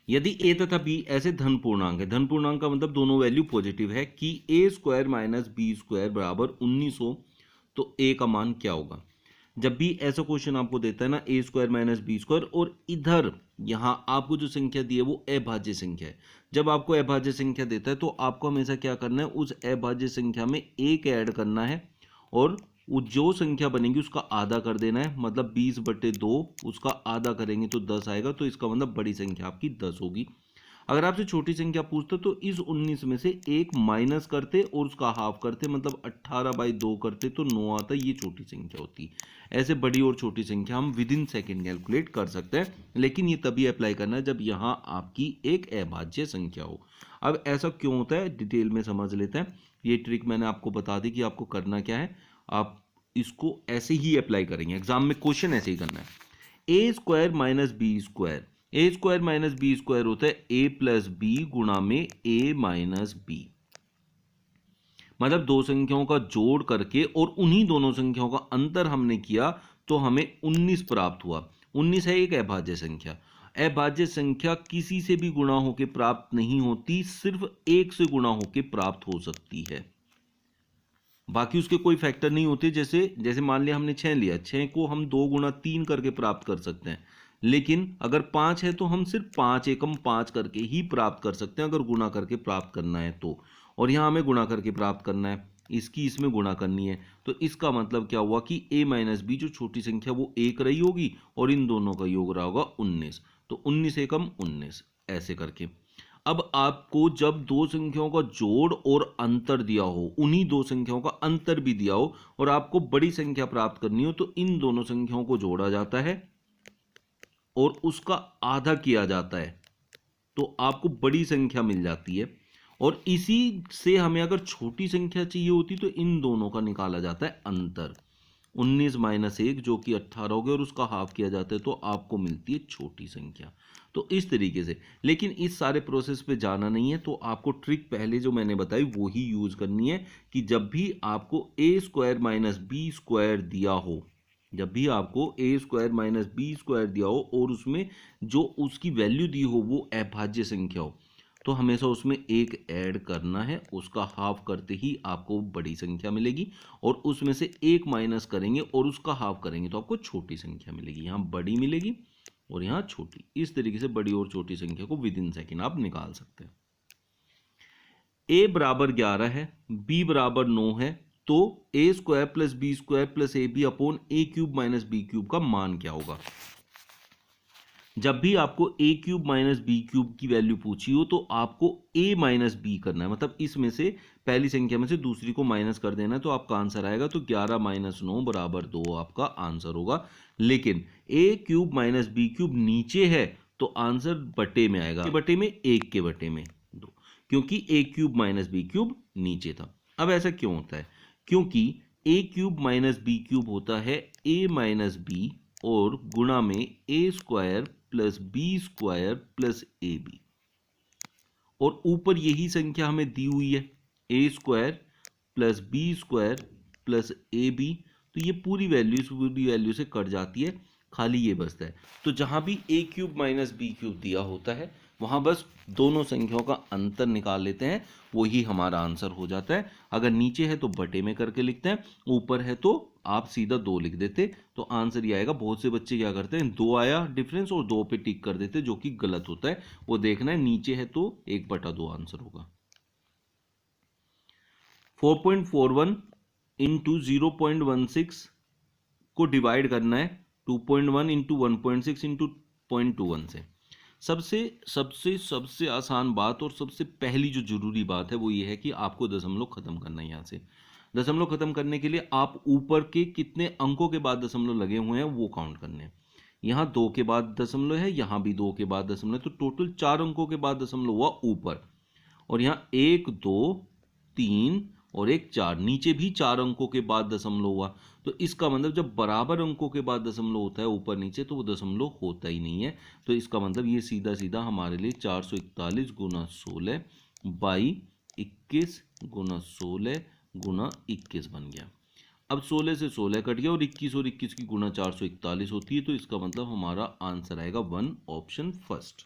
यदि a तथा b ऐसे धन पूर्णांक है, धन पूर्णांक का मतलब दोनों वैल्यू पॉजिटिव है, कि a square minus B square बराबर 19 हो, तो a का मान क्या होगा। जब भी ऐसा क्वेश्चन आपको देता है ना, ए स्क्वायर माइनस बी स्क्वायर, और इधर यहां आपको जो संख्या दी है वो अभाज्य संख्या है, जब आपको अभाज्य संख्या देता है तो आपको हमेशा क्या करना है, उस अभाज्य संख्या में एक ऐड करना है और वो जो संख्या बनेगी उसका आधा कर देना है। मतलब 20/2 उसका आधा करेंगे तो 10 आएगा, तो इसका मतलब बड़ी संख्या आपकी 10 होगी। अगर आपसे छोटी संख्या पूछते तो इस 19 में से एक माइनस करते और उसका हाफ करते, मतलब 18/2 करते तो 9 आता, ये छोटी संख्या होती। ऐसे बड़ी और छोटी संख्या हम विद इन सेकेंड कैलकुलेट कर सकते हैं, लेकिन ये तभी अप्लाई करना है जब यहाँ आपकी एक अभाज्य संख्या हो। अब ऐसा क्यों होता है डिटेल में समझ लेते हैं। ये ट्रिक मैंने आपको बता दी कि आपको करना क्या है, आप इसको ऐसे ही अप्लाई करेंगे, एग्जाम में क्वेश्चन ऐसे ही करना है। A square minus B square, A square minus B square होता है ए प्लस बी गुणा में ए माइनस बी। मतलब दो संख्याओं का जोड़ करके और उन्हीं दोनों संख्याओं का अंतर हमने किया तो हमें 19 प्राप्त हुआ। 19 है एक अभाज्य संख्या। अभाज्य संख्या किसी से भी गुणा होकर प्राप्त नहीं होती, सिर्फ एक से गुणा होकर प्राप्त हो सकती है, बाकी उसके कोई फैक्टर नहीं होते। जैसे जैसे मान लिया हमने 6 लिया, 6 को हम 2 गुणा 3 करके प्राप्त कर सकते हैं, लेकिन अगर 5 है तो हम सिर्फ 5 एकम 5 करके ही प्राप्त कर सकते हैं, अगर गुणा करके प्राप्त करना है तो। और यहां हमें गुणा करके प्राप्त करना है, इसकी इसमें गुणा करनी है, तो इसका मतलब क्या हुआ कि a माइनस बी जो छोटी संख्या वो 1 रही होगी और इन दोनों का योग रहा होगा 19, तो 19 एकम 19 ऐसे करके। अब आपको जब दो संख्याओं का जोड़ और अंतर दिया हो, उन्हीं दो संख्याओं का अंतर भी दिया हो और आपको बड़ी संख्या प्राप्त करनी हो, तो इन दोनों संख्याओं को जोड़ा जाता है और उसका आधा किया जाता है, तो आपको बड़ी संख्या मिल जाती है। और इसी से हमें अगर छोटी संख्या चाहिए होती तो इन दोनों का निकाला जाता है अंतर, 19 माइनस 1 जो कि 18 हो गया, और उसका हाफ किया जाता है तो आपको मिलती है छोटी संख्या। तो इस तरीके से, लेकिन इस सारे प्रोसेस पे जाना नहीं है, तो आपको ट्रिक पहले जो मैंने बताई वो ही यूज करनी है कि जब भी आपको ए स्क्वायर माइनस बी स्क्वायर दिया हो, जब भी आपको ए स्क्वायर माइनस बी स्क्वायर दिया हो और उसमें जो उसकी वैल्यू दी हो वो अभाज्य संख्या हो, तो हमेशा उसमें एक ऐड करना है, उसका हाफ करते ही आपको बड़ी संख्या मिलेगी, और उसमें से एक माइनस करेंगे और उसका हाफ करेंगे तो आपको छोटी संख्या मिलेगी। यहाँ बड़ी मिलेगी और यहाँ छोटी। इस तरीके से बड़ी और छोटी संख्या को विद इन सेकेंड आप निकाल सकते हैं। a बराबर 11 है, b बराबर 9 है, तो a square plus b square plus a b upon a cube minus B cube का मान क्या होगा। जब भी आपको a cube minus B cube की वैल्यू पूछी हो तो आपको a माइनस बी करना है, मतलब इसमें से पहली संख्या में से दूसरी को माइनस कर देना है, तो आपका आंसर आएगा। तो 11 माइनस 9 बराबर 2 आपका आंसर होगा। लेकिन a cube minus B cube नीचे है तो आंसर बटे में आएगा, बटे में 1 के बटे में 2, क्योंकि a cube minus B cube नीचे था। अब ऐसा क्यों होता है, क्योंकि a cube minus B cube होता है a माइनस बी और गुणा में a square plus b square plus a b, और ऊपर यही संख्या हमें दी हुई है a square plus b square plus a b, तो ये पूरी वैल्यू से कट जाती है, खाली ये बचता है। तो जहां भी ए क्यूब माइनस बी क्यूब दिया होता है वहां बस दोनों संख्याओं का अंतर निकाल लेते हैं, वही हमारा आंसर हो जाता है। अगर नीचे है तो बटे में करके लिखते हैं, ऊपर है तो आप सीधा 2 लिख देते तो आंसर ये आएगा। बहुत से बच्चे क्या करते हैं, 2 आया डिफरेंस और 2 पे टिक कर देते, जो कि गलत होता है। वो देखना है नीचे है तो 1/2 आंसर होगा। 4.41 इंटू 0.16 को डिवाइड करना है 2.1 इंटू 1.6 इंटू 0.21 से। सबसे सबसे सबसे आसान बात और सबसे पहली जो जरूरी बात है वो ये है कि आपको दशमलव खत्म करना है। यहाँ से दशमलव खत्म करने के लिए आप ऊपर के कितने अंकों के बाद दशमलव लगे हुए हैं वो काउंट करने हैं। यहाँ 2 के बाद दशमलव है, यहाँ भी 2 के बाद दशमलव है, तो टोटल 4 अंकों के बाद दशमलव हुआ ऊपर, और यहाँ 1 2 3 और 1 4, नीचे भी 4 अंकों के बाद दशमलव हुआ। तो इसका मतलब जब बराबर अंकों के बाद दशमलव होता है ऊपर नीचे तो वो दशमलव होता ही नहीं है। तो इसका मतलब ये सीधा सीधा हमारे लिए 441 गुना 16 बाई 21 गुना 16 गुना 21 बन गया। अब 16 से 16 कट गया और 21 की गुना 441 होती है, तो इसका मतलब हमारा आंसर आएगा 1 ऑप्शन फर्स्ट।